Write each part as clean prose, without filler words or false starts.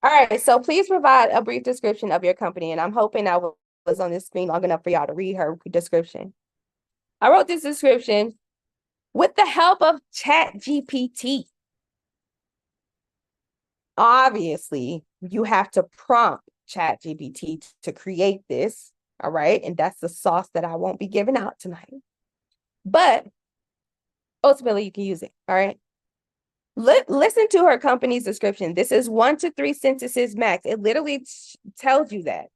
All right, so please provide a brief description of your company. And I'm hoping I was on this screen long enough for y'all to read her description. I wrote this description with the help of ChatGPT. Obviously, you have to prompt ChatGPT to create this. All right. And that's the sauce that I won't be giving out tonight. But ultimately, you can use it. All right. Listen to her company's description. This is 1 to 3 sentences max. It literally tells you that.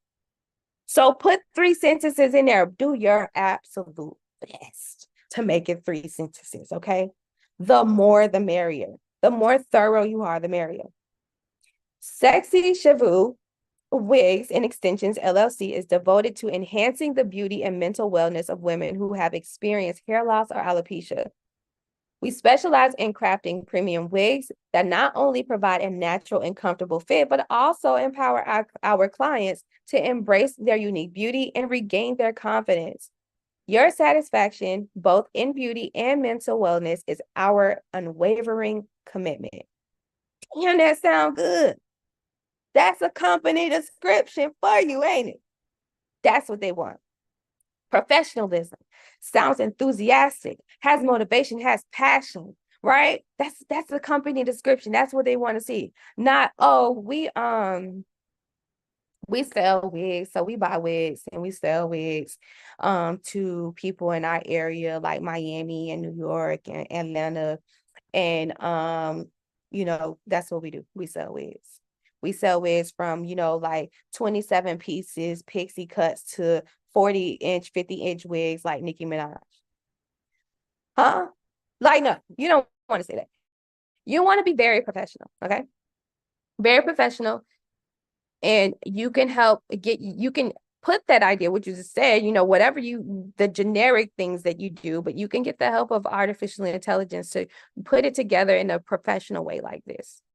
So put 3 sentences in there. Do your absolute best to make it 3 sentences. Okay. The more, the merrier. The more thorough you are, the merrier. Sexy Shavu Wigs and Extensions LLC is devoted to enhancing the beauty and mental wellness of women who have experienced hair loss or alopecia. We specialize in crafting premium wigs that not only provide a natural and comfortable fit, but also empower our clients to embrace their unique beauty and regain their confidence. Your satisfaction, both in beauty and mental wellness, is our unwavering commitment. Damn, that sound good. That's a company description for you, ain't it? That's what they want. Professionalism, sounds enthusiastic, has motivation, has passion, right? That's the company description. That's what they want to see. Not, oh, we sell wigs, so we buy wigs and we sell wigs to people in our area like Miami and New York and Atlanta. And that's what we do. We sell wigs. We sell wigs from, like 27 pieces, pixie cuts to 40-inch, 50-inch wigs like Nicki Minaj. Huh? Like, no, you don't want to say that. You want to be very professional, okay? Very professional. And you can you can put that idea, which you just said, whatever the generic things that you do, but you can get the help of artificial intelligence to put it together in a professional way like this.